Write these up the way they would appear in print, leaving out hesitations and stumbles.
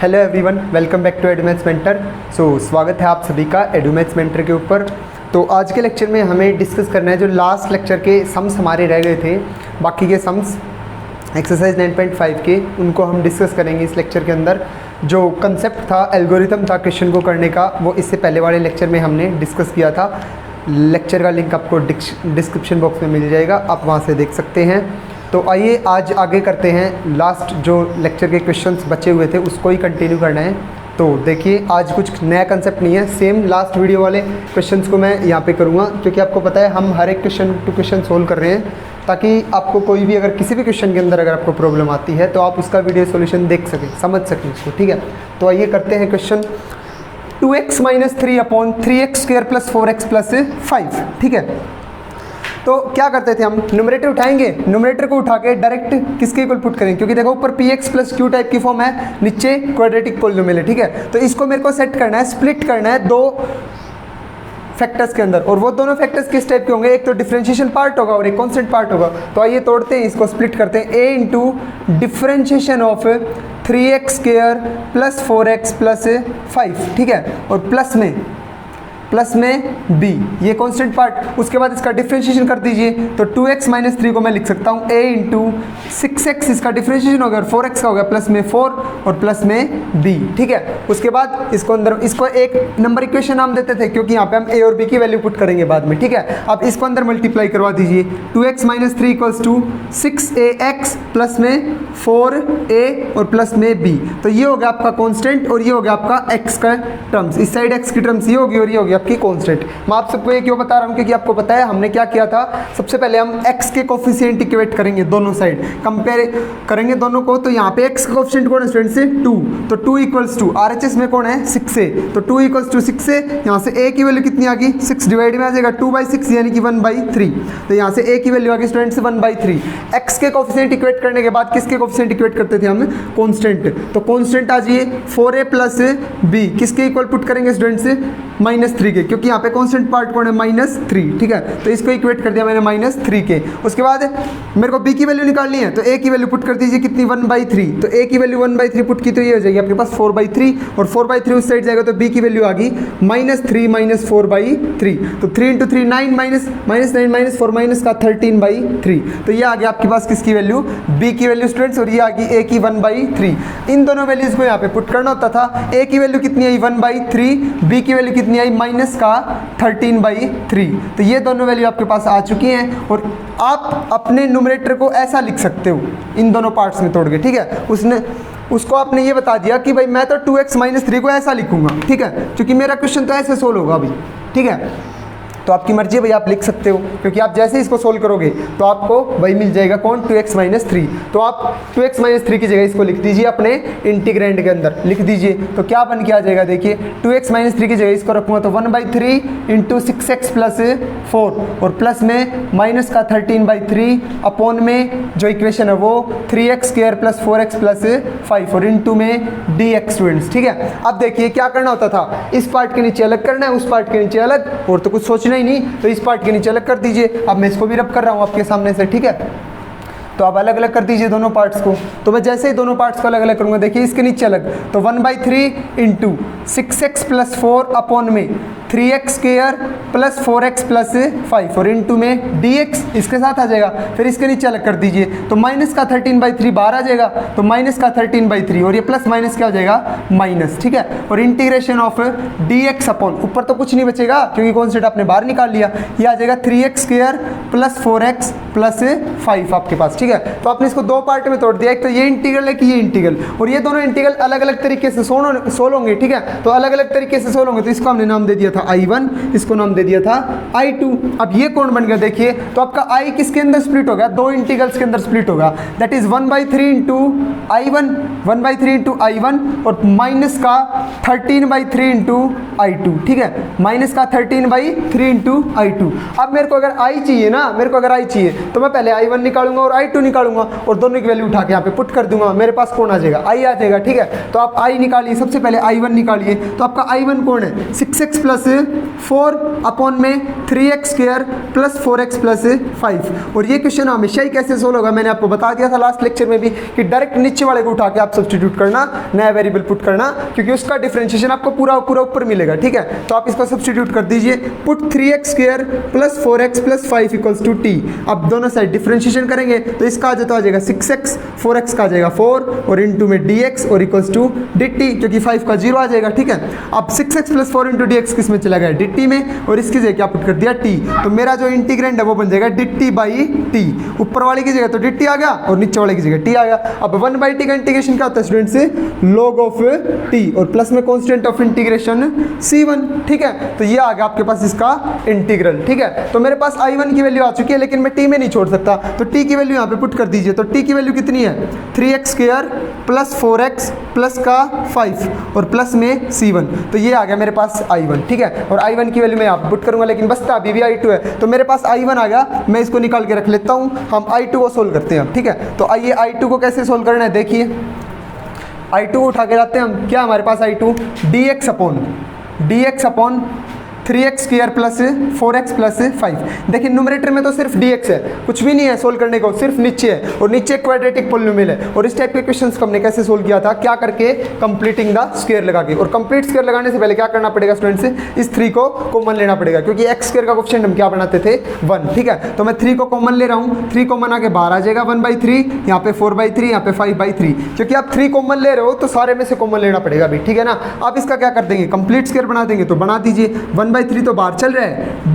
Hello everyone, welcome back to Edumaths mentor. स्वागत है आप सभी का एडुमैथ्स मेंटर के ऊपर। तो आज के लेक्चर में हमें डिस्कस करना है जो लास्ट लेक्चर के सम्स हमारे रह गए थे, बाकी के सम्स एक्सरसाइज 9.5 के, उनको हम डिस्कस करेंगे इस लेक्चर के अंदर। जो कंसेप्ट था, एल्गोरिथम था क्वेश्चन को करने का, वो इससे पहले वाले लेक्चर में हमने डिस्कस किया था। लेक्चर का लिंक आपको डिस्क्रिप्शन बॉक्स में मिल जाएगा, आप वहाँ से देख सकते हैं। तो आइए आज आगे करते हैं। लास्ट जो लेक्चर के क्वेश्चंस बचे हुए थे उसको ही कंटिन्यू करना है। तो देखिए, आज कुछ नया कंसेप्ट नहीं है, सेम लास्ट वीडियो वाले क्वेश्चंस को मैं यहाँ पे करूँगा, क्योंकि आपको पता है हम हर एक क्वेश्चन टू क्वेश्चन सोल्व कर रहे हैं, ताकि आपको कोई भी अगर किसी भी क्वेश्चन के अंदर अगर आपको प्रॉब्लम आती है तो आप उसका वीडियो सोल्यूशन देख सकें, समझ सकें उसको। ठीक है, तो आइए करते हैं question 2x - 3 upon 3x² + 4x + 5। ठीक है, तो क्या करते थे हम, न्यूमरेटर उठाएंगे, न्यूमरेटर को उठा के डायरेक्ट किसके इक्वल पुट करेंगे, क्योंकि देखो ऊपर px + q टाइप की फॉर्म है, नीचे क्वाड्रेटिक पॉलिनोमियल है। ठीक है, तो इसको मेरे को सेट करना है, स्प्लिट करना है दो फैक्टर्स के अंदर, और वो दोनों फैक्टर्स किस टाइप के होंगे, एक तो डिफरेंशिएशन पार्ट होगा और एक कांस्टेंट पार्ट होगा। तो आइए तोड़ते हैं, इसको स्प्लिट करते हैं। a × differentiation of 3x² + 4x + 5। ठीक है, और प्लस में b, ये कांस्टेंट पार्ट। उसके बाद इसका डिफरेंशिएशन कर दीजिए, तो 2x - 3 को मैं लिख सकता हूँ a × 6x, इसका डिफरेंशिएशन हो गया, और 4x का हो गया, प्लस में 4 और प्लस में b। ठीक है, उसके बाद इसको एक नंबर इक्वेशन नाम देते थे, क्योंकि यहाँ पे हम a और b की वैल्यू पुट करेंगे बाद में। ठीक है, अब इसको अंदर मल्टीप्लाई करवा दीजिए, 2x - 3 = 6ax, प्लस में 4a और प्लस में b। तो ये हो गया आपका कांस्टेंट और ये हो गया आपका x का टर्म्स, इस साइड x की टर्म्स ये होगी और ये होगी आपकी कांस्टेंट। मैं आप सबको ये क्यों बता रहा हूँ, क्योंकि आपको पता है हमने क्या किया था, सबसे पहले हम x के कोफिशिएंट इक्वेट करेंगे, दोनों साइड कंपेयर करेंगे दोनों को। तो यहाँ पे x का कोफिशिएंट कौन है स्टूडेंट से 2, तो 2 = RHS में कौन है 6 से, तो 2 = 6 से यहाँ से a की वैल्यू कितनी आ गई, 6 डिवाइड में आ जाएगा 2/6 यानी कि 1/3। तो यहाँ से a की वैल्यू आ गई स्टूडेंट से 1/3। x के कोफिशिएंट इक्वेट करने के बाद किसके कोफिशिएंट इक्वेट करते थे हम, कांस्टेंट। तो कांस्टेंट आ जाइए 4a + b, किसके इक्वल पुट करेंगे स्टूडेंट से -3 के, क्योंकि यहाँ पे कांस्टेंट पार्ट कौन है -3। ठीक है, तो इसको इक्वेट कर दिया मैंने -3 के। उसके बाद मेरे को b की वैल्यू निकालनी है, तो a की वैल्यू पुट कर दीजिए कितनी 1/3। तो a की वैल्यू 1/3 पुट की तो ये हो जाएगी आपके पास 4/3, और 4/3 उस साइड जाएगा तो b की वैल्यू आ गई -3 - 4/3। तो 3 × 3 9 -9 -4 माइनस का 13/3। तो ये आ गया आपके पास किसकी वैल्यू, b की वैल्यू स्टूडेंट्स, और ये आ गई a की 1/3। इन दोनों वैल्यूज को यहाँ पे पुट करना होता था। a की वैल्यू कितनी आई 1/3, b की वैल्यू कितनी आई -13/3। तो ये दोनों वैल्यू आपके पास आ चुकी हैं, और आप अपने न्यूमरेटर को ऐसा लिख सकते हो इन दोनों पार्ट्स में तोड़ के। ठीक है, उसको आपने ये बता दिया कि भाई मैं तो 2x - 3 को ऐसा लिखूंगा। ठीक है, क्योंकि मेरा क्वेश्चन तो ऐसे सोल्व होगा अभी। ठीक है, तो आपकी मर्जी है भाई, आप लिख सकते हो, क्योंकि आप जैसे ही इसको सोल्व करोगे तो आपको वही मिल जाएगा कौन, 2x - 3। तो आप 2x - 3 की जगह इसको लिख दीजिए अपने इंटीग्रैंड के अंदर, लिख दीजिए। तो क्या बन के आ जाएगा, देखिए 2x - 3 की जगह इसको रखूँगा तो 1/3 × 6x + 4, और प्लस में माइनस का 13/3 अपॉन में जो इक्वेशन है वो 3x² + 4x + 5, और इंटू में dx स्टूडेंट्स। ठीक है, अब देखिए क्या करना होता था, इस पार्ट के नीचे अलग करना है, उस पार्ट के नीचे अलग, और तो कुछ सोचना ही नहीं, तो इस पार्ट के नीचे अलग कर दीजिए। अब मैं इसको भी रब कर रहा हूँ आपके सामने से। ठीक है, तो आप अलग अलग कर दीजिए दोनों पार्ट्स को। तो मैं जैसे ही दोनों पार्ट्स को अलग अलग करूँगा, देखिए इसके नीचे अलग, तो 1/3 × 6x + 4 अपॉन में 3x² + 4x + 5, और इंटू में dx इसके साथ आ जाएगा। फिर इसके नीचे अलग कर दीजिए, तो माइनस का 13/3 बाहर आ जाएगा, तो माइनस का 13/3, और ये प्लस माइनस क्या हो जाएगा माइनस। ठीक है, और इंटीग्रेशन ऑफ dx अपॉन, ऊपर तो कुछ नहीं बचेगा क्योंकि कॉन्स्टेंट आपने बाहर निकाल लिया, ये आ जाएगा 3x² + 4x + 5 आपके पास। ठीक है, तो आपने इसको दो पार्ट में तोड़ दिया, एक तो ये इंटीग्रल है कि ये इंटीग्रल, और ये दोनों इंटीग्रल अलग अलग तरीके से सोल्व होंगे। ठीक है, तो अलग अलग तरीके से सोल्व होंगे, तो इसको हमने नाम दे दिया था I1, इसको नाम दे दिया था I2। अब ये कौन बन गया, देखिए तो आपका I किसके अंदर स्प्लिट हो गया, दो इंटीग्रल्स के अंदर स्प्लिट होगा, दैट इज 1/3 × I1, 1/3 × I1, और माइनस का 13/3 × I2। ठीक है, माइनस का 13/3 × I2। अब मेरे को अगर I चाहिए ना, मेरे को अगर I चाहिए तो मैं पहले I1 निकालूंगा और I2 निकालूंगा, और दोनों की वैल्यू उठा के यहाँ पे पुट कर दूंगा, मेरे पास कौन आ जाएगा, I आ जाएगा। ठीक है, तो आप I निकालिए, सबसे पहले I1 निकालिए, तो आपका I1 कौन है 6x + 4 अपॉन में 3x square plus 4x plus 5। और ये क्वेश्चन हमेशा ही कैसे सोल्व होगा, मैंने आपको बता दिया था लास्ट लेक्चर में भी कि डायरेक्ट नीचे वाले को उठा के आप सब्स्टिट्यूट करना, नया वेरिएबल पुट करना, क्योंकि उसका डिफरेंशिएशन आपको पूरा पूरा ऊपर मिलेगा। ठीक है, तो आप इसको सब्स्टिट्यूट कर दीजिए, put 3x square plus 4x plus 5 equals to t। अब दोनों साइड डिफरेंशिएशन करेंगे तो इसका आ जाएगा 6x, 4x का आ जाएगा 4 और इनटू में dx और इक्वल्स टू dt, क्योंकि 5 का 0 आ जाएगा। ठीक है, अब 6x प्लस 4 इंटू dx किस में चला गया, dt में, और इसकी जगह क्या पुट कर दिया t। तो मेरा जो इंटीग्रेंड है वो बन जाएगा dt बाई t। ऊपर वाले की जगह तो dt आ गया और नीचे वाले की जगह t आ गया। अब 1 बाई t का इंटीग्रेशन क्या होता है स्टूडेंट से, log ऑफ t, और प्लस में कांस्टेंट ऑफ इंटीग्रेशन c1। ठीक है, तो ये आ गया आपके पास इसका इंटीग्रल। ठीक है, तो मेरे पास i1 की वैल्यू आ चुकी है, लेकिन मैं t में नहीं छोड़ सकता, तो t की वैल्यू यहाँ पे पुट कर दीजिए। तो t की वैल्यू कितनी है, 3x square plus 4x plus का 5 और प्लस में c1। तो ये आ गया मेरे पास i1। ठीक है, और i1 की वैल्यू मैं यहाँ पे पुट करूंगा, लेकिन बस अभी भी i2 है, तो मेरे पास i1 आ गया, मैं इसको निकाल के रख लेता हूँ। हम i2 को सोल्व करते हैं। ठीक है, तो आइए i2 को कैसे सोल्व करना है, देखिए i2 को उठा के लाते हैं हम। क्या हमारे पास i2, dx upon 3x square plus 4x plus 5। देखिए न्यूमरेटर में तो सिर्फ dx है, कुछ भी नहीं है सोल्व करने को, सिर्फ नीचे है, और नीचे क्वाड्रेटिक पॉलिनोमियल है। और इस टाइप के क्वेश्चंस को हमने कैसे सोल्व किया था, क्या करके, कंप्लीटिंग द स्क्वायर लगा के। और कंप्लीट स्क्वायर लगाने से पहले क्या करना पड़ेगा स्टूडेंट से, इस 3 को कॉमन लेना पड़ेगा, क्योंकि x स्क्वायर का कोएफिशिएंट हम क्या बनाते थे, 1। ठीक है, तो मैं 3 को कॉमन ले रहा हूँ, 3 कॉमन आके बाहर आ जाएगा 1/3, यहाँ पे 4/3, यहाँ पे 5/3। क्योंकि आप 3 कॉमन ले रहे हो तो सारे में से कॉमन लेना पड़ेगा अभी। ठीक है ना, आप इसका क्या कर देंगे, कंप्लीट स्क्वायर बना देंगे, तो बना दीजिए। 1/3 तो बाहर चल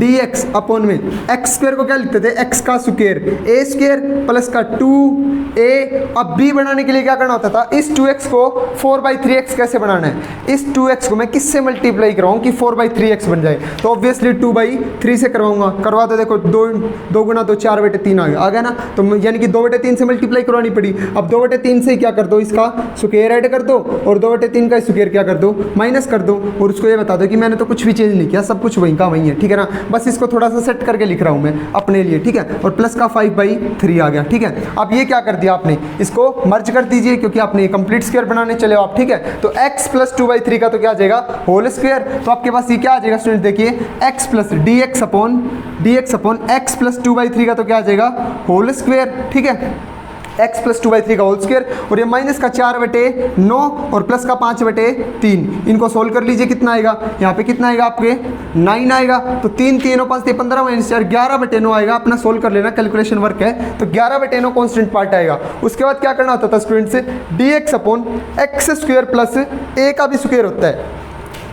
dx अपॉन में x स्क्वायर को क्या लिखते थे, x का स्क्वायर, a स्क्वायर प्लस का 2a। अब b बनाने के लिए क्या करना होता था, इस 2x को 4/3x कैसे बनाना है, इस 2x को मैं किससे मल्टीप्लाई करवाऊं कि 4/3x बन जाए, तो ऑब्वियसली 2/3 से करवाऊंगा। करवा दो, देखो 2 गुना 2 4/3 आ गया ना, तो यानी कि 2/3 से मल्टीप्लाई करवानी पड़ी। अब 2/3 से क्या कर दो, इसका स्क्वायर ऐड कर दो, और 2/3 का स्क्वायर क्या कर दो, माइनस कर दो, और उसको ये बता दो कि मैंने तो कुछ भी चेंज नहीं किया, सब कुछ वहीं का वहीं है। ठीक है ना, बस इसको थोड़ा सा सेट करके लिख रहा हूं मैं अपने लिए। ठीक है, और प्लस का 5/3 आ गया। ठीक है, अब ये क्या कर दिया आपने, इसको मर्ज कर दीजिए, क्योंकि आपने कंप्लीट स्क्वायर बनाने चले हो आप। ठीक है, तो x प्लस 2/3 का तो क्या आ जाएगा, होल स्क्वायर। तो आपके पास ये क्या आ जाएगा स्टूडेंट, देखिए x plus dx upon x plus 2/3 का तो क्या आ जाएगा, होल स्क्वायर। ठीक है, x प्लस 2/3 का होल स्क्वायर, और ये माइनस का 4/9 और प्लस का 5/3, इनको सोल्व कर लीजिए। कितना आएगा, यहाँ पे कितना आएगा आपके 9 आएगा। तो 3 3 और 5 15 माइनस 4 11/9 आएगा। अपना सोल्व कर लेना, कैलकुलेशन वर्क है, तो 11/9 कॉन्स्टेंट पार्ट आएगा। उसके बाद क्या करना होता था स्टूडेंट से, dx upon x square plus a का भी स्क्वायर होता है।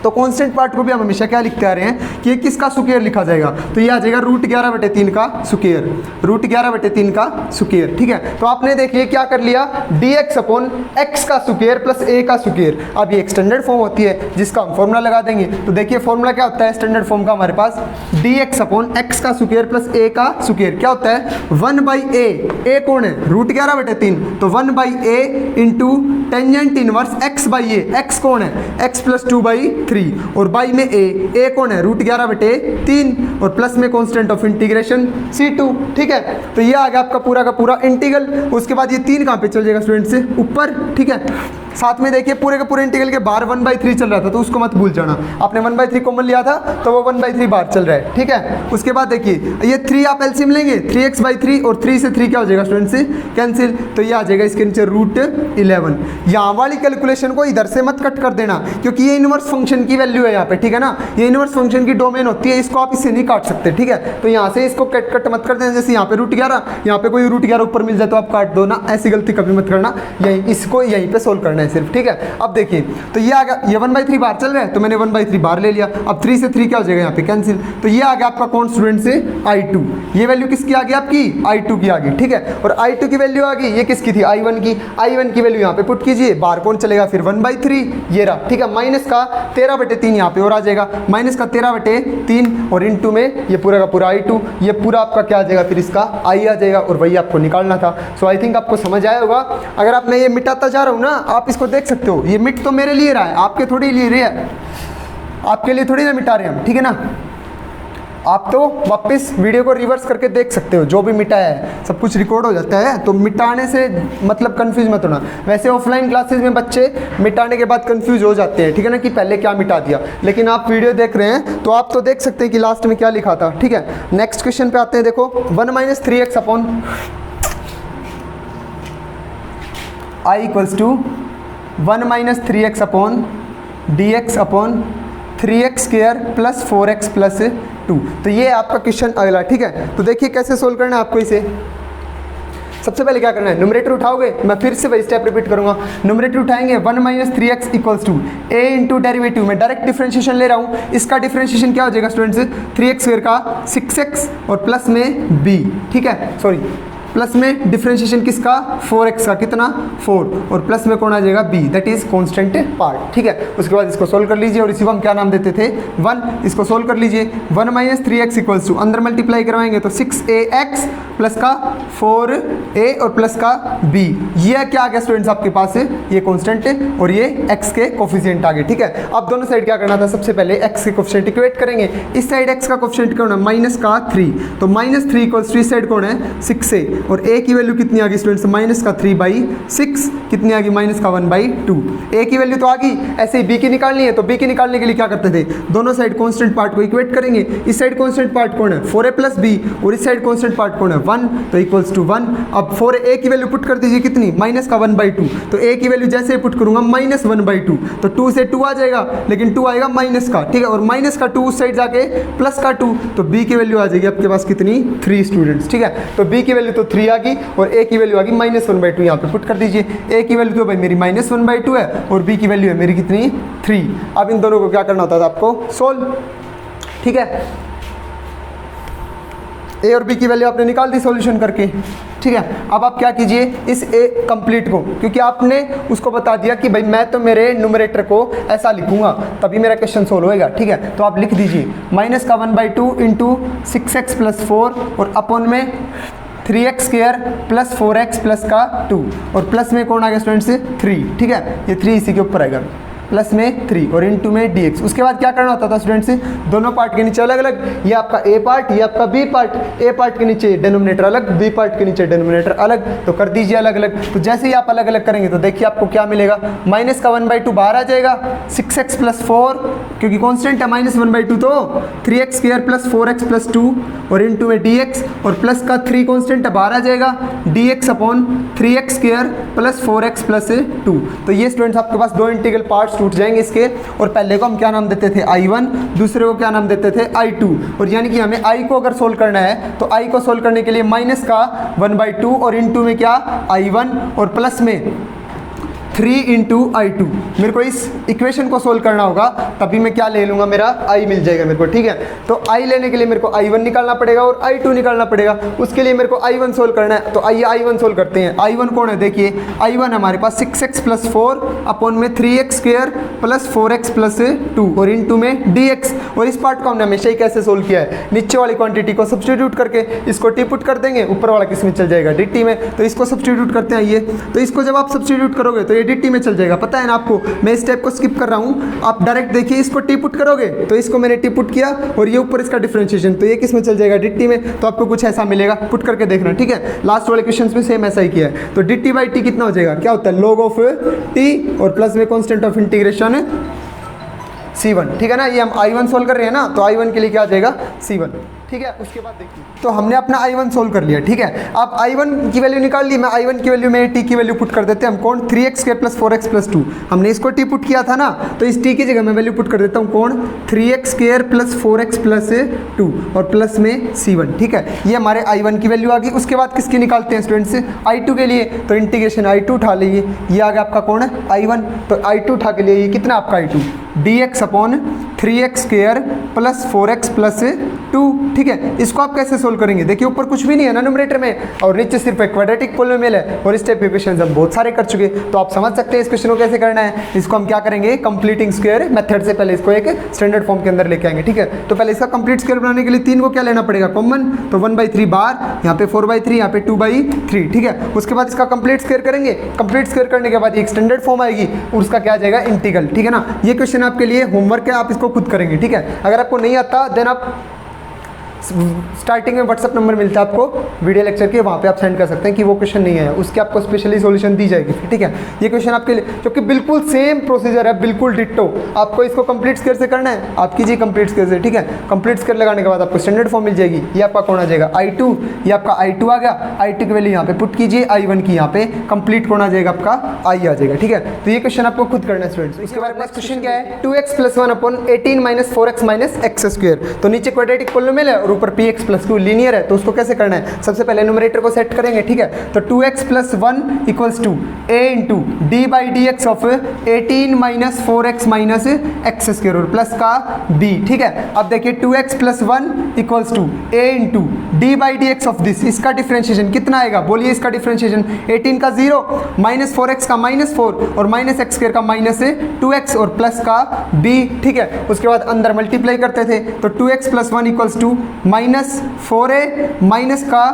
तो कांस्टेंट पार्ट को भी हम हमेशा क्या लिखते आ रहे हैं कि किसका स्क्वायर लिखा जाएगा, तो ये आ जाएगा √11/3 का स्क्वायर, √11/3 का स्क्वायर। ठीक है, तो आपने देखिए क्या कर लिया, dx अपॉन x का स्क्वायर प्लस a का स्क्वायर। अब ये एक स्टैंडर्ड फॉर्म होती है जिसका हम फॉर्मूला लगा देंगे। तो देखिए फॉर्मूला क्या होता है स्टैंडर्ड फॉर्म का हमारे पास, dx अपॉन x का स्क्वायर प्लस a का स्क्वायर क्या होता है, 1/a। a कौन है, √11/3, तो 1/a into tangent inverse x/a। x कौन है, x प्लस 2/3, और बाई में a कौन है, √11/3, और प्लस में कांस्टेंट ऑफ इंटीग्रेशन c2। ठीक है, तो ये आ गया आपका पूरा का पूरा इंटीग्रल। उसके बाद ये 3 कहाँ पे चल जाएगा स्टूडेंट से, ऊपर। ठीक है, साथ में देखिए पूरे के पूरे इंटीग्रल के बाहर 1/3 चल रहा था, तो उसको मत भूल जाना, आपने 1/3 कॉमन लिया था तो वो 1/3 बाहर चल रहा है। ठीक है, उसके बाद देखिए ये 3 आप एलसीएम लेंगे, 3x/3, और 3 से 3 क्या हो जाएगा स्टूडेंट से कैंसिल, तो ये आ जाएगा इसके नीचे √11। यहाँ वाली कैलकुलेशन को इधर से मत कट कर देना, क्योंकि ये इनवर्स फंक्शन की वैल्यू है यहाँ पे। ठीक है ना, ये इनवर्स फंक्शन की डोमेन होती है, इसको आप इससे नहीं काट सकते। ठीक है, तो यहाँ से इसको कट मत कर देना, जैसे यहाँ पे √11, यहाँ पे कोई √11 ऊपर मिल जाए तो आप काट दो ना, ऐसी गलती कभी मत करना। इसको यहीं पे सोल्व करना है सिर्फ। ठीक है, अब देखिए तो ये आ गया, ये 1/3 बाहर चल रहा है तो मैंने 1/3 बाहर ले लिया। अब 3 से 3 क्या हो जाएगा यहाँ पे कैंसिल, तो ये आ गया आपका कौन स्टूडेंट से, i2। ये वैल्यू किसकी आ गई आपकी, i2 की आ गई। ठीक है, और i2 की वैल्यू आ गई, ये किसकी थी, i1 की। i1 की वैल्यू यहाँ पे पुट कीजिए, बाहर कौन चलेगा फिर 1/3, ये रहा। ठीक है, माइनस का 13/3 यहाँ पे और आ जाएगा, माइनस का 13/3, और इनटू में ये पूरा का पूरा i2, ये पूरा आपका क्या आ जाएगा, फिर इसका i आ जाएगा, और वही आपको निकालना था। सो आई थिंक आपको समझ आया होगा। अगर आप मैं ये मिटाता जा रहा हूँ ना, आप इसको देख सकते हो, ये मिट तो मेरे लिए रहा है, आपके थोड़ी लिए रहे है, आपके लिए थोड़ी ना मिटा रहे हम। ठीक है ना, आप तो वापस वीडियो को रिवर्स करके देख सकते हो, जो भी मिटाया है सब कुछ रिकॉर्ड हो जाता है, तो मिटाने से मतलब कंफ्यूज मत होना। वैसे ऑफलाइन क्लासेस में बच्चे मिटाने के बाद कंफ्यूज हो जाते हैं, ठीक है ना, कि पहले क्या मिटा दिया, लेकिन आप वीडियो देख रहे हैं तो आप तो देख सकते हैं कि लास्ट में क्या लिखा था, ठीक है। नेक्स्ट क्वेश्चन पे आते हैं, देखो 1 - 3x upon I equals to 1 - 3x upon dx upon 3x square plus 4x plus 2। तो ये आपका क्वेश्चन अगला, ठीक है। तो देखिए कैसे सोल्व करना है आपको इसे। सबसे पहले क्या करना है, न्यूमरेटर उठाओगे, मैं फिर से वही स्टेप रिपीट करूंगा। न्यूमरेटर उठाएंगे 1 - 3x equals to a into derivative में डायरेक्ट डिफरेंशिएशन ले रहा हूँ, इसका डिफरेंशिएशन क्या हो जाएगा स्टूडेंट्स, 3x स्क्वायर का 6x और प्लस में b, ठीक है, सॉरी प्लस में डिफरेंशिएशन किसका, 4x का, कितना 4, और प्लस में कौन आ जाएगा b, that is constant part, ठीक है। उसके बाद इसको सोल्व कर लीजिए और इसी को हम क्या नाम देते थे 1, इसको सोल्व कर लीजिए। 1 - 3x इक्वल्स टू अंदर मल्टीप्लाई करवाएंगे तो 6ax प्लस का 4a और प्लस का b, ये क्या आ गया स्टूडेंट्स आपके पास, ये कांस्टेंट है और ये x के कोफिशिएंट आ गए, ठीक है। अब दोनों साइड क्या करना था, सबसे पहले x के कोफिशिएंट इक्वेट करेंगे। इस साइड x का कोफिशिएंट कौन है, माइनस का 3, तो -3 इक्वल्स टू इस साइड कौन है 6a, और a की वैल्यू कितनी आ गई स्टूडेंट्स, माइनस का 3/6, कितनी आ गई, माइनस का 1/2। a की वैल्यू तो आ गई, ऐसे ही b की निकालनी है, तो b की निकालने के लिए क्या करते थे, दोनों साइड कांस्टेंट पार्ट को इक्वेट करेंगे। इस साइड कांस्टेंट पार्ट कौन है 4a प्लस b, और इस साइड कांस्टेंट पार्ट कौन है 1, तो इक्वल्स टू 1। अब 4a की वैल्यू पुट कर दीजिए, कितनी, माइनस का 1/2, तो a की वैल्यू जैसे पुट करूंगा माइनस 1/2, तो 2 से 2 आ जाएगा, लेकिन 2 आएगा माइनस का, ठीक है, और माइनस का 2 उस साइड जाके प्लस का 2, तो b की वैल्यू आ जाएगी आपके पास कितनी, 3 स्टूडेंट्स, ठीक है। तो b की वैल्यू तो 3 आ गई और a की वैल्यू आ गई -1/2, यहाँ पे पुट कर दीजिए। a की वैल्यू तो भाई मेरी -1/2 है और b की वैल्यू है मेरी कितनी, 3। अब इन दोनों को क्या करना होता था आपको, सोल्व, ठीक है। a और b की वैल्यू आपने निकाल दी सॉल्यूशन करके, ठीक है। अब आप क्या कीजिए, इस a कंप्लीट को, क्योंकि आपने उसको बता दिया कि भाई मैं तो मेरे न्यूमरेटर को ऐसा लिखूंगा तभी मेरा क्वेश्चन सोल्व होएगा, ठीक है। तो आप लिख दीजिए माइनस का 1/2 इंटू 6x प्लस 4 और अपॉन में 3x square plus 4x plus का 2, और प्लस में कौन आ गया स्टूडेंट्स 3, ठीक है, ये 3 इसी के ऊपर आएगा, प्लस में 3 और इनटू में dx। उसके बाद क्या करना होता था स्टूडेंट्स, दोनों पार्ट के नीचे अलग अलग, ये आपका a पार्ट, ये आपका b पार्ट, a पार्ट के नीचे डिनोमिनेटर अलग, b पार्ट के नीचे डिनोमिनेटर अलग, तो कर दीजिए अलग अलग। तो जैसे ही आप अलग अलग करेंगे तो देखिए आपको क्या मिलेगा, माइनस का 1/2 बाहर आ जाएगा, 6x प्लस 4 क्योंकि कॉन्स्टेंट है -1/2, तो 3x square plus 4x plus 2 और इनटू में dx, और प्लस का 3 कॉन्स्टेंट है बाहर आ जाएगा, dx upon 3x square plus 4x plus 2। तो ये स्टूडेंट्स आपके पास दो इंटीग्रल पार्ट्स टूट जाएंगे इसके, और पहले को हम क्या नाम देते थे I1, दूसरे को क्या नाम देते थे I2, और यानी कि हमें I को अगर सोल्व करना है तो I को सोल्व करने के लिए माइनस का 1/2 और इनटू में क्या I1 और प्लस में 3 इंटू I2। मेरे को इस इक्वेशन को सोल्व करना होगा, तभी मैं क्या ले लूँगा, मेरा I मिल जाएगा मेरे को, ठीक है। तो I लेने के लिए मेरे को I1 निकालना पड़ेगा और I2 निकालना पड़ेगा, उसके लिए मेरे को I1 सोल्व करना है। तो आइए I1 सोल्व करते हैं। I1 कौन है, देखिए I1 हमारे पास 6x प्लस 4 अपॉन में 3x square plus 4x plus 2 और इनटू में dx, और इस पार्ट को हमने हमेशा ही कैसे सोल्व किया है, नीचे वाली क्वांटिटी को सब्स्टिट्यूट करके इसको टी पुट कर देंगे, ऊपर वाला किस में चल जाएगा, dt में। तो इसको सब्स्टिट्यूट करते हैं, ये तो इसको जब आप सब्स्टिट्यूट करोगे तो ये dt में चल जाएगा, पता है ना आपको। मैं इस स्टेप को स्किप कर रहा हूँ, आप डायरेक्ट देखिए, इसको टी पुट करोगे तो इसको मैंने टी पुट किया और ये ऊपर इसका डिफरेंशिएशन, तो ये किस में चल जाएगा, dt में। तो आपको कुछ ऐसा मिलेगा, पुट करके देखना, ठीक है। लास्ट वाले क्वेश्चन में सेम ऐसा ही किया है। तो dt/t कितना हो जाएगा, क्या होता है, log ऑफ t और प्लस में कांस्टेंट ऑफ इंटीग्रेशन c1, ठीक है ना। ये हम I1 सोल्व कर रहे हैं ना, तो I1 के लिए क्या आ जाएगा C1, ठीक है। उसके बाद देखिए, तो हमने अपना I1 सोल्व कर लिया, ठीक है। अब I1 की वैल्यू निकाल ली, मैं I1 की वैल्यू में t की वैल्यू पुट कर देते हैं हम, कौन 3x square plus 4x plus 2, हमने इसको t पुट किया था ना, तो इस t की जगह मैं वैल्यू पुट कर देता हूँ, कौन 3x square plus 4x plus 2 और प्लस में C1, ठीक है। ये हमारे I1 की वैल्यू आ गई। उसके बाद किसकी निकालते हैं स्टूडेंट्स, I2 के लिए, तो इंटीग्रेशन I2 उठा लीजिए, ये आ गया आपका कौन है I1, तो I2 उठा के लिए ये कितना आपका I2 dx upon 3x square plus 4x plus 2, ठीक है। इसको आप कैसे सोल्व करेंगे, देखिए ऊपर कुछ भी नहीं है ना न्यूमरेटर में, और नीचे सिर्फ एक क्वाड्रेटिक पॉलिनोमियल है, और इस टाइप के क्वेश्चन हम बहुत सारे कर चुके, तो आप समझ सकते हैं इस क्वेश्चन को कैसे करना है। इसको हम क्या करेंगे, कंप्लीटिंग स्क्वायर मेथड से पहले इसको एक स्टैंडर्ड फॉर्म के अंदर लेके आएंगे, ठीक है। तो पहले इसका कंप्लीट स्क्वायर बनाने के लिए 3 को क्या लेना पड़ेगा, कॉमन, तो 1/3 बाहर, यहाँ पे 4/3, यहाँ पे 2/3, ठीक है। उसके बाद इसका कंप्लीट स्क्वायर करेंगे, कंप्लीट स्क्वायर करने के बाद एक स्टैंडर्ड फॉर्म आएगी और उसका क्या आ जाएगा, इंटीग्रल, ठीक है ना। ये क्वेश्चन आपके लिए होमवर्क है, आप इसको खुद करेंगे, ठीक है। अगर आपको नहीं आता देन आप स्टार्टिंग में व्हाट्सअप नंबर मिलता है आपको वीडियो लेक्चर के, वहाँ पे आप सेंड कर सकते हैं कि वो क्वेश्चन नहीं है, उसके आपको स्पेशली सॉल्यूशन दी जाएगी। ठीक है, ये क्वेश्चन आपके लिए जो कि बिल्कुल सेम प्रोसीजर है, बिल्कुल डिट्टो। आपको इसको कंप्लीट स्क्वायर से करना है, आप कीजिए कंप्लीट स्क्वायर से। ठीक है, कंप्लीट स्क्वायर लगाने के बाद आपको स्टैंडर्ड फॉर्म मिल जाएगी। ये आपका कौन आ जाएगा I2, ये आपका I2 आ गया। I2 की वैल्यू यहाँ पे पुट कीजिए, I1 की यहाँ पे कंप्लीट कौन आ जाएगा आपका I आ जाएगा। ठीक है, तो ये क्वेश्चन आपको खुद करना है स्टूडेंट्स। इसके बाद नेक्स्ट क्वेश्चन क्या है, 2x + 1 upon 18 - 4x - x square. तो नीचे क्वाड्रेटिक पॉलिनोमियल है और ऊपर px + 2 लीनियर है, तो उसको कैसे करना है, सबसे पहले न्यूमरेटर को सेट करेंगे। ठीक है, तो 2x + 1 = a × d/dx of 18 - 4x - x square और प्लस का b। ठीक है, अब देखिए 2x + 1 = a × d/dx of this, इसका डिफरेंशिएशन कितना आएगा, बोलिए इसका डिफरेंशिएशन 18 का 0 - 4x का -4 और -x स्क्वायर का -2x और प्लस का b। ठीक है, उसके बाद अंदर मल्टीप्लाई करते थे, तो 2x + 1 = -4a माइनस का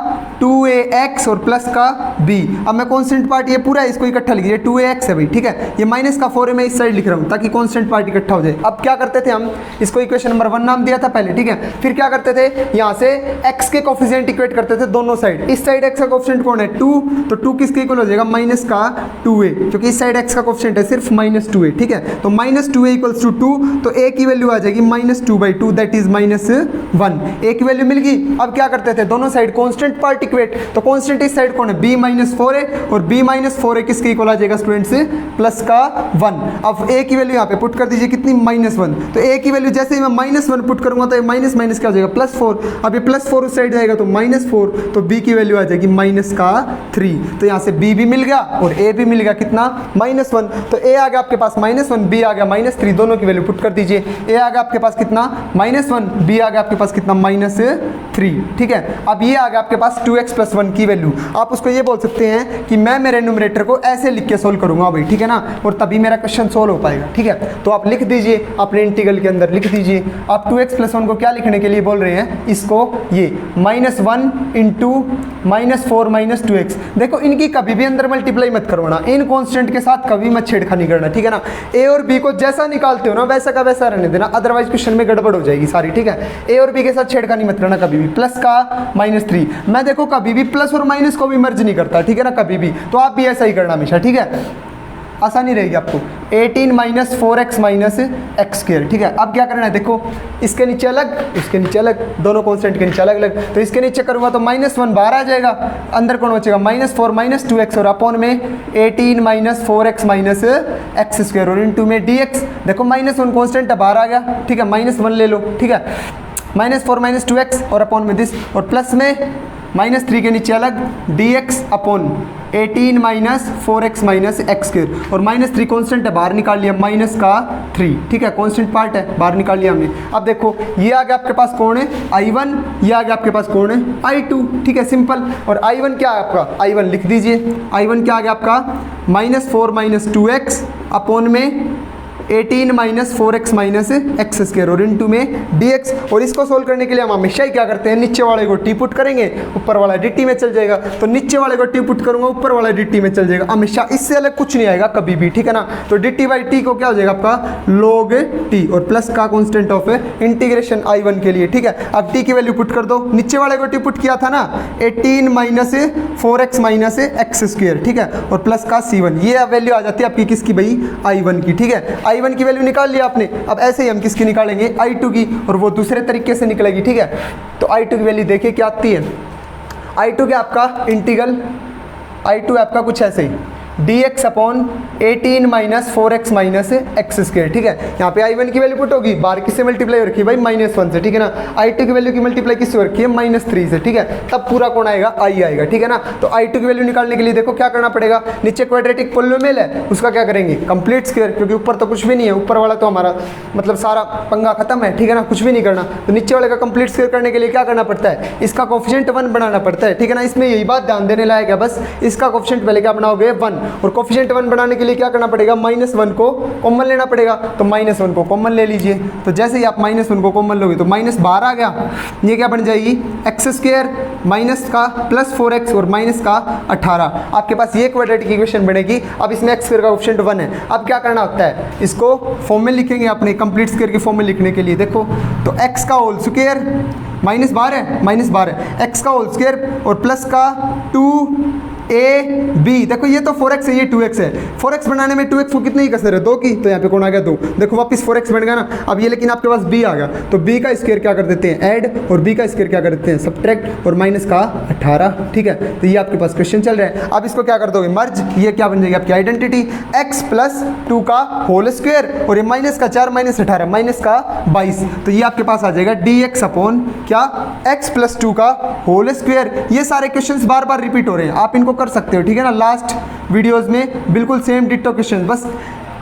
2ax और प्लस का b। अब मैं कांस्टेंट पार्ट ये पूरा इसको इकट्ठा लिख दिया, 2ax है भाई। ठीक है, ये माइनस का 4a मैं इस साइड लिख रहा हूँ ताकि कांस्टेंट पार्ट इकट्ठा हो जाए। अब क्या करते थे हम, इसको इक्वेशन नंबर 1 नाम दिया था पहले। ठीक है, फिर क्या करते थे, यहाँ से x के कोफिशिएंट इक्वेट करते थे दोनों साइड। इस साइड x का कोफिशिएंट कौन है 2, तो 2 किसके इक्वल हो जाएगा, माइनस का 2a, क्योंकि इस साइड x का कोफिशिएंट है सिर्फ -2a। ठीक है, तो -2a = 2, तो a की वैल्यू आ जाएगी -2/2 दैट इज -1। a की वैल्यू मिल गई। अब क्या करते थे, दोनों साइड कांस्टेंट पार्ट इक्वेट, तो कांस्टेंट इस साइड कौन है b -4a और b -4a किसके इक्वल आ जाएगा स्टूडेंट्स, प्लस का 1। अब a की वैल्यू यहाँ पे पुट कर दीजिए कितनी, -1। तो a की वैल्यू जैसे ही मैं -1 पुट करूंगा तो माइनस माइनस क्या हो जाएगा, +4। अब ये +4 उस साइड जाएगा तो -4, तो b की वैल्यू आ जाएगी -3। तो यहाँ से b भी मिल गया और a भी मिल गया कितना, -1। तो a आ गया आपके पास -1, b आ गया -3, दोनों की वैल्यू पुट कर दीजिए। a आ गया आपके पास कितना, -1, b आ गया आपके पास कितना, -3। ठीक है, अब ये आ गया आपके पास 2x + 1 की वैल्यू। आप उसको ये बोल सकते हैं कि मैं मेरे न्यूमरेटर को ऐसे लिख के सोल्व करूंगा भाई। ठीक है ना, और तभी मेरा क्वेश्चन सोल्व हो पाएगा। ठीक है, तो आप लिख दीजिए अपने इंटीग्रल के अंदर, लिख दीजिए आप 2x + 1 को क्या लिखने के लिए बोल रहे हैं, इसको ये -1 × -4 - 2x। देखो इनकी कभी भी अंदर मल्टीप्लाई मत करवाना, इन कांस्टेंट के साथ कभी मत छेड़खानी करना। ठीक है ना, a और b को जैसा निकालते हो ना वैसा का वैसा रहने देना, अदरवाइज क्वेश्चन में गड़बड़ हो जाएगी सारी। ठीक है, a और b के साथ छेड़खानी मत करना कभी भी। प्लस का -3, मैं देखो कभी भी प्लस और माइनस को भी मर्ज नहीं करता। ठीक है ना, कभी भी, तो आप भी ऐसा ही करना हमेशा। ठीक है, आसानी रहेगी आपको। 18 - 4x - x स्क्वायर। ठीक है, अब क्या करना है, देखो इसके नीचे अलग, इसके नीचे अलग, दोनों कांस्टेंट के नीचे अलग अलग। तो इसके नीचे करूँगा तो -1 बाहर आ जाएगा, अंदर कौन बचेगा, -4 - 2x और अपॉन में 18 - 4x - x स्क्वायर और इनटू में dx। देखो -1 कांस्टेंट बाहर आ गया। ठीक है, -1 ले लो। ठीक है, -4 - 2x और अपॉन में दिस और प्लस में -3 के नीचे अलग dx upon 18 - 4x - x square और -3 कांस्टेंट है, बाहर निकाल लिया -3। ठीक है, कांस्टेंट पार्ट है, बाहर निकाल लिया हमने। अब देखो ये आ गया आपके पास कौन है, I1, ये आ गया आपके पास कौन है, I2। ठीक है, सिंपल। और I1 क्या है आपका, I1 लिख दीजिए। I1 क्या आ गया आपका, -4 - 2x अपॉन में 18 - 4x - x स्क्वायर और इनटू में dx। और इसको सोल्व करने के लिए हम हमेशा ही क्या करते हैं, नीचे वाले को t पुट करेंगे, ऊपर वाला dt में चल जाएगा। तो नीचे वाले को t पुट करूंगा, ऊपर वाला dt में चल जाएगा हमेशा, इससे अलग कुछ नहीं आएगा कभी भी। ठीक है ना, तो dt/t को क्या हो जाएगा आपका, log t और प्लस का कांस्टेंट ऑफ इंटीग्रेशन I1 के लिए। ठीक है, अब t की वैल्यू पुट कर दो, नीचे वाले को t पुट किया था ना, 18 - 4x - x स्क्वायर। ठीक है, और प्लस का c1, ये वैल्यू आ जाती है आपकी किसकी भाई, I1 की। ठीक है, I1 की वैल्यू निकाल लिया आपने। अब ऐसे ही हम किसकी निकालेंगे, I2 की, और वो दूसरे तरीके से निकलेगी। ठीक है, तो I2 की वैल्यू देखिए क्या आती है। I2 क्या आपका इंटीग्रल, I2 आपका कुछ ऐसे ही dx upon 18 - 4x - x square. ठीक है, यहाँ पे I1 की वैल्यू पुट होगी, बाहर किससे मल्टीप्लाई हो रखी है भाई, -1 से। ठीक है ना, I2 की वैल्यू की मल्टीप्लाई किससे हो रखी है, -3 से। ठीक है, तब पूरा कौन आएगा, I आएगा। ठीक है ना, तो I2 की वैल्यू निकालने के लिए देखो क्या करना पड़ेगा, नीचे क्वाड्रेटिक पॉलिनोमियल है उसका क्या करेंगे, कंप्लीट स्क्वायर, क्योंकि ऊपर तो कुछ भी नहीं है, ऊपर वाला तो हमारा मतलब सारा पंगा खत्म है। ठीक है ना, कुछ भी नहीं करना। तो नीचे वाले का कंप्लीट स्क्वायर करने के लिए क्या करना पड़ता है, इसका कोफिशिएंट 1 बनाना पड़ता है। ठीक है ना, इसमें यही बात ध्यान देने लायक है, बस इसका कोफिशिएंट पहले क्या बनाओगे 1, और कोफिशिएंट 1 बनाने के लिए क्या करना पड़ेगा, -1 को कॉमन लेना पड़ेगा। तो -1 को कॉमन ले लीजिए, तो जैसे ही आप -1 को कॉमन लोगे तो माइनस बाहर आ गया, ये क्या बन जाएगी, x स्क्वायर माइनस का +4x और माइनस का 18। आपके पास ये क्वाड्रेटिक इक्वेशन बनेगी। अब इसमें x स्क्वायर का कोफिशिएंट 1 है। अब क्या करना होता है, इसको फॉर्म में लिखेंगे अपने कंप्लीट स्क्वायर की फॉर्म में लिखने के लिए। देखो तो x का होल स्क्वायर माइनस बार है, माइनस बार है, एक्स का होल स्क्वायर और प्लस का 2ab। देखो ये तो 4x है, ये 2x है। 4x बनाने में 2x को कितने ही कसर है, 2 की, तो यहाँ पे कौन आ गया 2। देखो वापस 4x बन गया ना। अब ये लेकिन आपके पास b आ गया, तो b का स्क्वायर क्या कर देते हैं, ऐड, और b का स्क्वायर क्या कर देते हैं, सब्ट्रैक्ट, और माइनस का 18। ठीक है, तो ये आपके पास क्वेश्चन चल रहा है। अब इसको क्या कर दोगे, मर्ज, ये क्या बन जाएगी आपकी आइडेंटिटी, x प्लस 2 का होल स्क्वायर, और ये माइनस का 4 माइनस 18 माइनस का 22, तो ये आपके पास आ जाएगा dx अपॉन क्या, x प्लस 2 का होल स्क्वायर। ये सारे क्वेश्चंस बार बार रिपीट हो रहे हैं, आप इनको कर सकते हो, ठीक है ना। लास्ट वीडियोस में बिल्कुल सेम डिट्टो क्वेश्चन, बस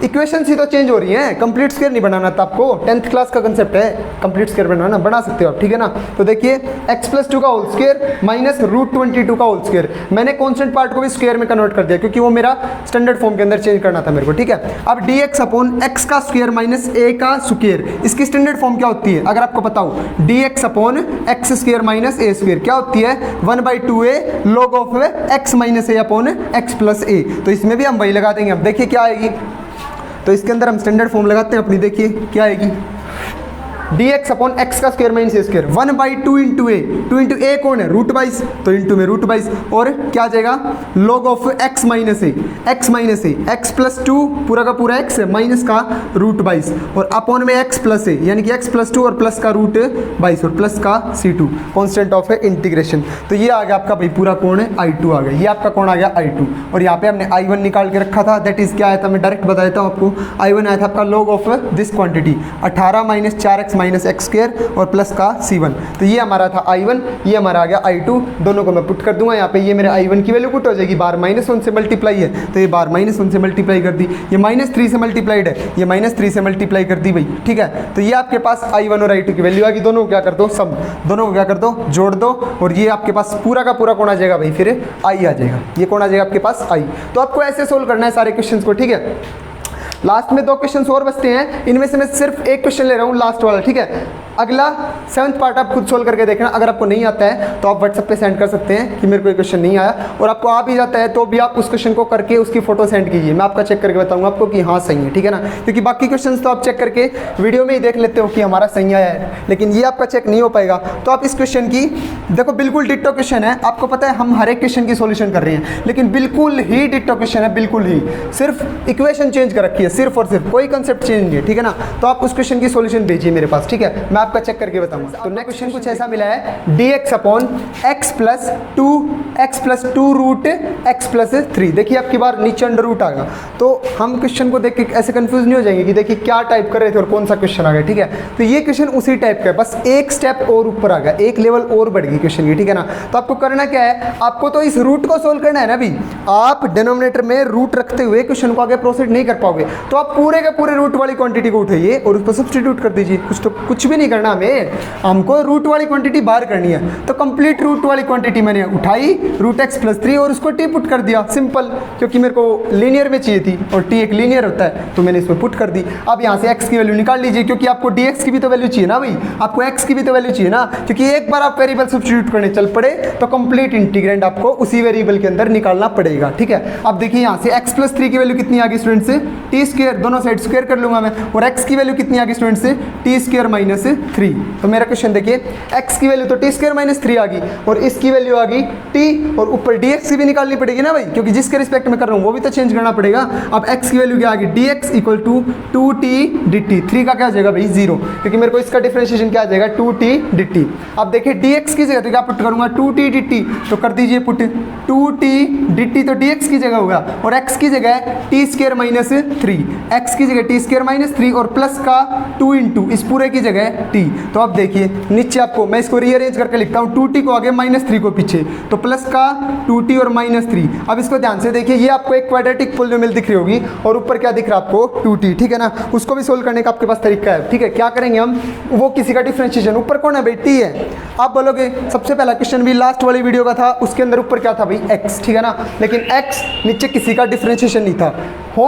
इक्वेशंस ही तो चेंज हो रही हैं। कंप्लीट स्क्वायर नहीं बनाना था आपको, 10th क्लास का कंसेप्ट है कंप्लीट स्क्वायर बनाना, बना सकते हो आप, ठीक है ना। तो देखिए x प्लस 2 का होल स्क्वायर माइनस √22 का होल स्क्वायर, मैंने कॉन्स्टेंट पार्ट को भी स्क्वायर में कन्वर्ट कर दिया क्योंकि वो मेरा स्टैंडर्ड फॉर्म के अंदर चेंज करना था मेरे को, ठीक है। अब dx अपॉन x का स्क्वायर माइनस a का स्क्वायर, इसकी स्टैंडर्ड फॉर्म क्या होती है अगर आपको बताओ, dx upon x square minus a square क्या होती है, 1/2a log of x minus a upon x plus a। तो इसमें भी हम वही लगा देंगे। अब देखिए क्या आएगी, तो इसके अंदर हम स्टैंडर्ड फॉर्म लगाते हैं अपनी, देखिए क्या आएगी, dx अपॉन x का square minus a square, 1/2 into a, 2 into a कौन है, √22, तो इंटू में √22, और क्या आ जाएगा log of x minus A, x minus A, x plus 2 पूरा का पूरा x है माइनस का √22, और अपॉन में x प्लस ए, यानी कि x प्लस 2 और प्लस का √22 और प्लस का c2, कॉन्स्टेंट ऑफ इंटीग्रेशन। तो ये आ गया आपका भाई पूरा कौन है, i2 आ गया, ये आपका कौन आ गया i2, और यहाँ पे हमने i1 निकाल के रखा था, दैट इज क्या आया था, मैं डायरेक्ट बता देता हूँ आपको, i1 आया था आपका log of this quantity 18 minus 4x minus x square और प्लस का c1, तो ये हमारा था i1, ये हमारा आ गया i2, दोनों को मैं पुट कर दूंगा यहाँ पे, ये मेरे i1 की वैल्यू पुट हो जाएगी, बार -1 से मल्टीप्लाई है तो ये बार -1 से मल्टीप्लाई कर दी, ये -3 से मल्टीप्लाइड है, ये -3 से मल्टीप्लाई कर दी भाई, ठीक है। तो ये आपके पास i1 और i2 की वैल्यू आ गई, दोनों को क्या कर दो, सब दोनों को क्या कर दो, जोड़ दो, और ये आपके पास पूरा का पूरा कौन आ जाएगा भाई, फिर i आ जाएगा, ये कौन आ जाएगा आपके पास i। तो आपको ऐसे सोल्व करना है सारे क्वेश्चन को, ठीक है। लास्ट में 2 क्वेश्चन और बचते हैं, इनमें से मैं सिर्फ एक क्वेश्चन ले रहा हूँ लास्ट वाला, ठीक है। अगला 7th पार्ट आप खुद सोल्व करके देखना, अगर आपको नहीं आता है तो आप व्हाट्सएप पे सेंड कर सकते हैं कि मेरे को ये क्वेश्चन नहीं आया, और आपको आ भी जाता है तो भी आप उस क्वेश्चन को करके उसकी फोटो सेंड कीजिए, मैं आपका चेक करके बताऊंगा आपको कि हाँ सही है, ठीक है ना। क्योंकि बाकी क्वेश्चन तो आप चेक करके वीडियो में ही देख लेते हो कि हमारा सही आया है, लेकिन ये आपका चेक नहीं हो पाएगा। तो आप इस क्वेश्चन की देखो, बिल्कुल डिट्टो क्वेश्चन है, आपको पता है हम हर एक क्वेश्चन की सोल्यूशन कर रहे हैं, लेकिन बिल्कुल ही डिट्टो क्वेश्चन है, बिल्कुल ही, सिर्फ इक्वेशन चेंज कर रखी है, सिर्फ और सिर्फ, कोई कंसेप्ट चेंज नहीं है, ठीक है ना। तो आप उस क्वेश्चन की सोल्यूशन भेजिए मेरे पास, ठीक है, मैं आपका चेक करके बताऊंगा। तो नेक्स्ट क्वेश्चन कुछ ऐसा मिला है, dx upon x plus 2 root x plus 3। देखिए आपकी बार नीचे अंडर रूट आ गया, तो हम क्वेश्चन को देख के ऐसे कंफ्यूज नहीं हो जाएंगे कि देखिए क्या टाइप कर रहे थे और कौन सा क्वेश्चन आ गया, ठीक है। तो ये क्वेश्चन उसी टाइप का है, बस एक स्टेप और ऊपर आ गया, एक लेवल और बढ़ गई क्वेश्चन की, ठीक है ना। तो आपको करना क्या है, आपको तो इस रूट को सोल्व करना है ना। अभी आप डिनोमिनेटर में रूट रखते हुए क्वेश्चन को आगे प्रोसीड नहीं कर पाओगे, तो आप पूरे के पूरे रूट वाली क्वांटिटी को उठाइए और उसको सब्स्टिट्यूट कर दीजिए, कुछ भी नहीं करना हमें, हमको रूट वाली क्वांटिटी बाहर करनी है। तो कंप्लीट रूट वाली क्वांटिटी मैंने उठाई √x प्लस 3 और उसको t पुट कर दिया, सिंपल, क्योंकि मेरे को लीनियर में चाहिए थी और t एक लीनियर होता है, तो मैंने इसमें पुट कर दी। अब यहाँ से x की वैल्यू निकाल लीजिए, क्योंकि आपको dx की भी तो वैल्यू चाहिए ना भाई, आपको x की भी तो वैल्यू चाहिए ना, क्योंकि एक बार आप वेरिएबल सब्स्टिट्यूट करने चल पड़े तो कंप्लीट इंटीग्रेंड आपको उसी वेरिएबल के अंदर निकालना पड़ेगा, ठीक है। अब देखिए यहाँ से x प्लस 3 की वैल्यू कितनी आ गई स्टूडेंट से, t स्क्वायर, दोनों साइड स्क्वायर कर लूंगा मैं, और x की वैल्यू कितनी आ गई स्टूडेंट से, t स्क्वायर माइनस 3। तो मेरा क्वेश्चन देखिए, x की वैल्यू तो t स्क्वायर माइनस 3 आ गई और इसकी वैल्यू आ गई t, और ऊपर dx की भी निकालनी पड़ेगी ना भाई, क्योंकि जिसके रिस्पेक्ट में कर रहा हूँ वो भी तो चेंज करना पड़ेगा। अब x की वैल्यू क्या आ गई, dx equal to 2t dt, 3 का क्या हो जाएगा भाई 0, क्योंकि मेरे को इसका डिफरेंशिएशन क्या आ जाएगा 2t dt। अब देखिए dx की जगह तो क्या पुट करूंगा 2t dt, तो कर दीजिए पुट 2t dt, तो dx की जगह होगा, और x की जगह t स्क्वायर माइनस 3, x की जगह t स्क्वायर माइनस 3 और प्लस का 2 इंटू इस पूरे की जगह t। तो अब देखिए नीचे आपको मैं इसको रीअरेंज करके लिखता हूँ, 2t को आगे -3 को पीछे, तो प्लस का 2t और -3। अब इसको ध्यान से देखिए, ये आपको एक क्वाड्रेटिक पोलिनोमियल दिख रही होगी और ऊपर क्या दिख रहा है आपको 2t, ठीक है ना। उसको भी सोल्व करने का आपके पास तरीका है, ठीक है। क्या करेंगे हम, वो किसी का डिफरेंशिएशन, ऊपर कौन है भाई t है, आप बोलोगे सबसे पहला क्वेश्चन भी लास्ट वाली वीडियो का था, उसके अंदर ऊपर क्या था भाई x, ठीक है ना, लेकिन x नीचे किसी का डिफरेंशिएशन नहीं था, हो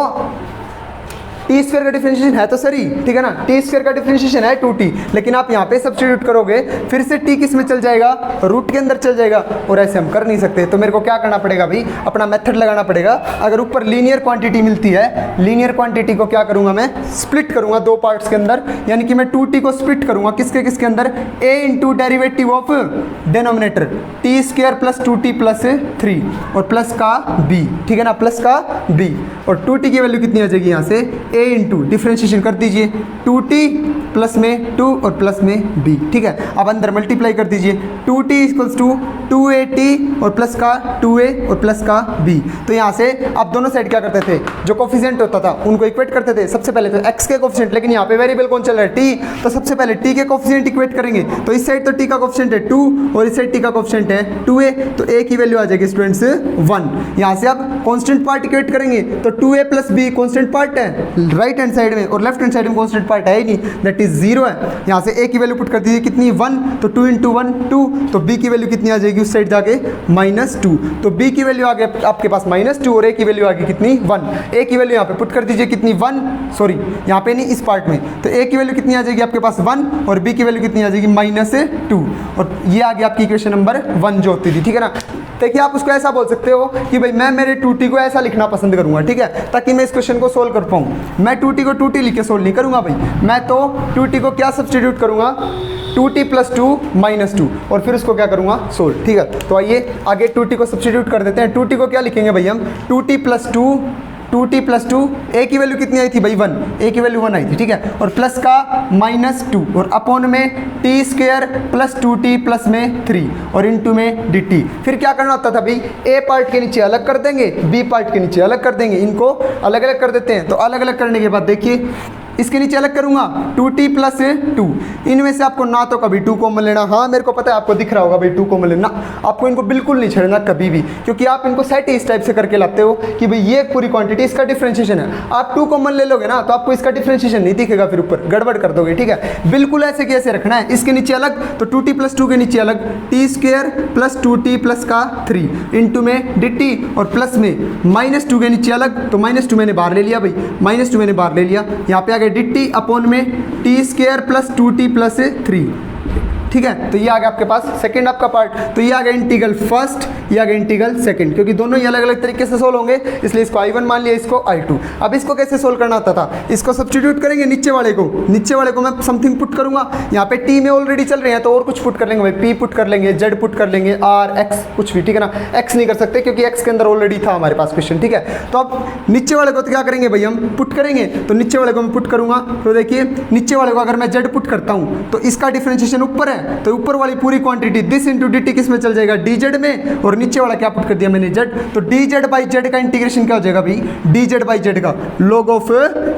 टी स्क्वायर का डिफरेंशिएशन है तो सही, ठीक है ना, टी स्क्वायर का डिफरेंशिएशन है 2t, लेकिन आप यहाँ पे सब्स्टिट्यूट करोगे फिर से t किस में चल जाएगा, रूट के अंदर चल जाएगा, और ऐसे हम कर नहीं सकते। तो मेरे को क्या करना पड़ेगा भाई, अपना मेथड लगाना पड़ेगा। अगर ऊपर लीनियर क्वांटिटी मिलती है, लीनियर क्वांटिटी को क्या करूंगा मैं, स्प्लिट करूंगा दो पार्ट्स के अंदर, यानी कि मैं 2t को स्प्लिट करूंगा किसके किसके अंदर, a into derivative of denominator T square plus 2t plus 3 और प्लस का b, ठीक है ना, प्लस का b, और 2t की वैल्यू कितनी आ जाएगी यहाँ से, a इंटू डिफ्रेंशिएशन कर दीजिए 2t प्लस में 2 और प्लस में b, ठीक है। अब अंदर मल्टीप्लाई कर दीजिए 2t इक्वल्स टू 2at और प्लस का 2a और प्लस का b। तो यहाँ से आप दोनों साइड क्या करते थे, जो कोफिशिएंट होता था उनको इक्वेट करते थे। सबसे पहले तो x के कोफिशिएंट, लेकिन यहाँ पे वेरिएबल कौन चल रहा है, t, तो सबसे पहले t के कोफिशिएंट इक्वेट करेंगे। तो इस साइड तो t का कोफिशिएंट है 2 और इस साइड t का कोफिशिएंट है 2a, तो a की वैल्यू आ जाएगी स्टूडेंट्स 1। यहाँ से आप कांस्टेंट पार्ट इक्वेट करेंगे तो 2a plus b constant part है राइट हैंड साइड में, और लेफ्ट हैंड साइड में कांस्टेंट पार्ट है ही नहीं, दैट इज 0 है। यहाँ से a की वैल्यू पुट कर दीजिए कितनी, 1, तो 2 इंटू 1 2, तो b की वैल्यू कितनी आ जाएगी उस साइड जाके -2, तो b की वैल्यू आ गई आपके पास -2 और a की वैल्यू आ गई कितनी 1। a की वैल्यू यहाँ पे पुट कर दीजिए कितनी 1, सॉरी यहाँ पे नहीं इस पार्ट में, तो a की वैल्यू कितनी आ जाएगी आपके पास 1 और b की वैल्यू कितनी आ जाएगी -2, और ये आ गया आपकी इक्वेशन नंबर 1 जो होती थी, ठीक है ना। देखिए आप उसको ऐसा बोल सकते हो कि भाई मैं मेरे 2t को ऐसा लिखना पसंद करूंगा, ठीक है, ताकि मैं इस क्वेश्चन को सोल्व कर पाऊँ। मैं 2t को 2t लिख के सोल्व नहीं करूंगा भाई, मैं तो 2t को क्या सब्स्टिट्यूट करूंगा, 2t प्लस 2 -2, और फिर उसको क्या करूंगा सोल्व, ठीक है। तो आइए आगे 2t को सब्स्टिट्यूट कर देते हैं। 2t को क्या लिखेंगे भाई हम, 2t प्लस 2, a की वैल्यू कितनी आई थी भाई 1, a की वैल्यू 1 आई थी, ठीक है, और प्लस का -2 और अपॉन में T square plus 2t plus में 3 और इनटू में dt। फिर क्या करना होता था भाई, a पार्ट के नीचे अलग कर देंगे, b पार्ट के नीचे अलग कर देंगे, इनको अलग अलग कर देते हैं। तो अलग अलग करने के बाद देखिए इसके नीचे अलग करूंगा 2t प्लस 2, इनमें से आपको ना तो कभी 2 कॉमन लेना, हाँ मेरे को पता है आपको दिख रहा होगा भाई 2 कॉमन लेना, आपको इनको बिल्कुल नहीं छेड़ना कभी भी, क्योंकि आप इनको सेट इस टाइप से करके लाते हो कि भाई ये पूरी क्वांटिटी इसका डिफरेंशिएशन है। आप 2 कॉमन ले लोगे ना तो आपको इसका डिफरेंशिएशन नहीं दिखेगा, फिर ऊपर गड़बड़ कर दोगे, ठीक है। बिल्कुल ऐसे कैसे रखना है, इसके नीचे अलग तो 2t प्लस 2 के नीचे अलग T square plus 2t plus का 3 इंटू में dt, और प्लस में -2 के नीचे अलग, तो -2 मैंने बाहर ले लिया भाई, -2 मैंने बाहर ले लिया, यहाँ पे आ गया dt अपॉन में T square plus 2t plus 3, ठीक है। तो ये आ गया आपके पास सेकंड आपका पार्ट, तो ये आ गया इंटीग्रल फर्स्ट, ये आ गया इंटीग्रल सेकंड, क्योंकि दोनों ही अलग अलग तरीके से सोल्व होंगे, इसलिए इसको I1 मान लिया, इसको I2। अब इसको कैसे सोल्व करना होता था, इसको सब्स्टिट्यूट करेंगे नीचे वाले को मैं समथिंग पुट करूंगा, यहाँ पे t में ऑलरेडी चल रहे हैं तो और कुछ पुट कर लेंगे भाई, p पुट कर लेंगे, z पुट कर लेंगे, r x कुछ भी, ठीक है ना। x नहीं कर सकते क्योंकि x के अंदर ऑलरेडी था हमारे पास क्वेश्चन, ठीक है। तो अब नीचे वाले को तो क्या करेंगे भाई हम पुट करेंगे, तो नीचे वाले को मैं पुट करूंगा, तो देखिए नीचे वाले को अगर मैं z पुट करता हूँ तो इसका डिफरेंशिएशन ऊपर है, तो ऊपर वाली पूरी क्वांटिटी दिस इंटू dt किस में चल जाएगा, dz में, और नीचे वाला क्या पुट कर दिया मैंने z, तो dz बाई z का इंटीग्रेशन क्या हो जाएगा भाई, dz बाई z का log ऑफ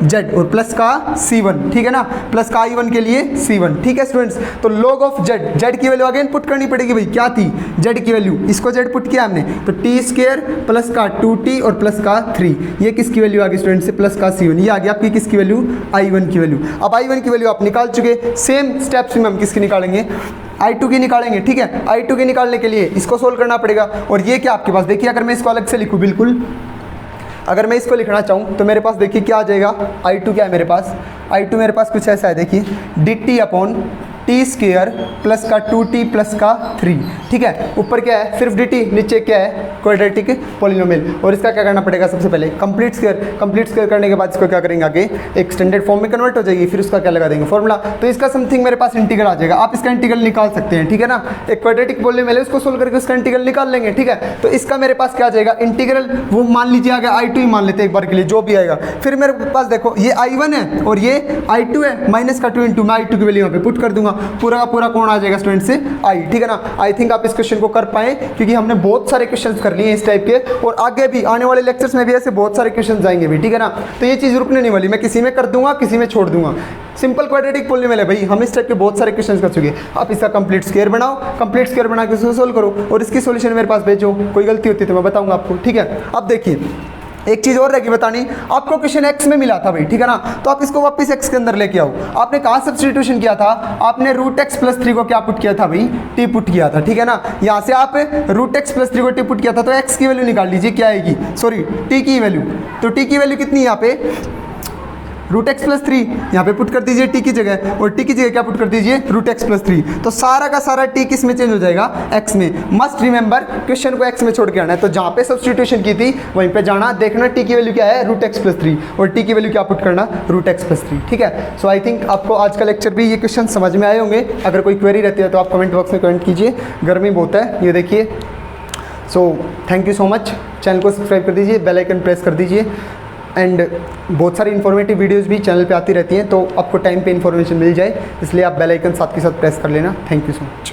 z और प्लस का c1, ठीक है ना, प्लस का i1 के लिए c1, ठीक है स्टूडेंट्स। तो log ऑफ z की वैल्यू अगेन पुट करनी पड़ेगी भाई, क्या थी z की वैल्यू, इसको z पुट किया हमने, तो t स्क्वायर प्लस का 2t और प्लस का 3, ये किसकी वैल्यू आ गई स्टूडेंट्स से, प्लस का c1, ये आ गया आपकी किसकी वैल्यू, i1 की वैल्यू। अब i1 की वैल्यू आप निकाल चुके, सेम स्टेप्स में हम किसकी निकालेंगे, I2 की निकालेंगे, ठीक है। I2 की निकालने के लिए इसको सोल्व करना पड़ेगा, और ये क्या आपके पास देखिए, अगर मैं इसको अलग से लिखूँ, बिल्कुल अगर मैं इसको लिखना चाहूँ तो मेरे पास देखिए क्या आ जाएगा, I2 क्या है मेरे पास, I2 मेरे पास कुछ ऐसा है देखिए, dt upon T square plus का 2t प्लस का 3, ठीक है। ऊपर क्या है सिर्फ dt, नीचे क्या है क्वाड्रेटिक पॉलिनोमियल, और इसका क्या करना पड़ेगा, सबसे पहले कंप्लीट स्क्वायर करने के बाद इसको क्या करेंगे आगे एक स्टैंडर्ड फॉर्म में कन्वर्ट हो जाएगी, फिर उसका क्या लगा देंगे फॉर्मूला, तो इसका समथिंग मेरे पास इंटीग्रल आ जाएगा, आप इसका इंटीग्रल निकाल सकते हैं, ठीक है ना। एक क्वाड्रेटिक पॉलिनोमियल है, उसको सोल्व करके उसका इंटीग्रल निकाल लेंगे, ठीक है। तो इसका मेरे पास क्या आ जाएगा इंटीग्रल, वो मान लीजिए आ गया I2 ही मान लेते हैं एक बार के लिए, जो भी आएगा। फिर मेरे पास देखो ये I1 है और ये I2 है, माइनस का 2 इंटू मैं I2 की वैल्यू यहाँ पे पुट कर दूंगा, पूरा का पूरा कौन आ जाएगा स्टूडेंट से I, ठीक है ना। आई थिंक आप इस क्वेश्चन को कर पाए, क्योंकि हमने बहुत सारे क्वेश्चन कर लिए इस टाइप के, और आगे भी आने वाले लेक्चर्स में भी ऐसे बहुत सारे क्वेश्चन आएंगे भी, ठीक है ना। तो ये चीज़ रुकने नहीं वाली, मैं किसी में कर दूंगा किसी में छोड़ दूंगा, सिंपल क्वाड्रेटिक पॉलिनोमियल है भाई, हम इस टाइप के बहुत सारे क्वेश्चन कर चुके हैं। आप इसका कंप्लीट स्क्वायर बनाओ, कंप्लीट स्क्वायर बना के उसको सोल्व करो, और इसकी सॉल्यूशन मेरे पास भेजो, कोई गलती होती है तो मैं बताऊंगा आपको, ठीक है। अब देखिए एक चीज़ और रहेगी बतानी, आपको क्वेश्चन x में मिला था भाई, ठीक है ना, तो आप इसको वापस x के अंदर लेके आओ। आपने कहाँ सब्स्टिट्यूशन किया था, आपने √x+3 को क्या पुट किया था भाई, t पुट किया था, ठीक है ना। यहाँ से आप √x+3 को t पुट किया था, तो x की वैल्यू निकाल लीजिए क्या आएगी, सॉरी t की वैल्यू, तो t की वैल्यू कितनी है यहाँ पे, रूट एक्स प्लस 3 यहाँ पे पुट कर दीजिए टी की जगह, और टी की जगह क्या पुट कर दीजिए रूट एक्स प्लस 3। तो सारा का सारा टी किस में चेंज हो जाएगा, एक्स में। मस्ट रिमेंबर क्वेश्चन को एक्स में छोड़ के आना है, तो जहाँ पे सब्स्टिट्यूशन की थी वहीं पे जाना, देखना टी की वैल्यू क्या है रूट एक्स प्लस 3, और टी की वैल्यू क्या पुट करना रूट एक्स प्लस 3, ठीक है। सो आई थिंक आपको आज का लेक्चर भी ये क्वेश्चन समझ में आए होंगे। अगर कोई क्वेरी रहती है तो आप कमेंट बॉक्स में कमेंट कीजिए, गर्मी बहुत है ये देखिए। So thank you so much, channel को सब्सक्राइब कर दीजिए, बेल आइकन प्रेस कर दीजिए, एंड बहुत सारी इन्फॉर्मेटिव वीडियोस भी चैनल पे आती रहती हैं, तो आपको टाइम पे इन्फॉर्मेशन मिल जाए, इसलिए आप बेल आइकन साथ के साथ प्रेस कर लेना। Thank you so much.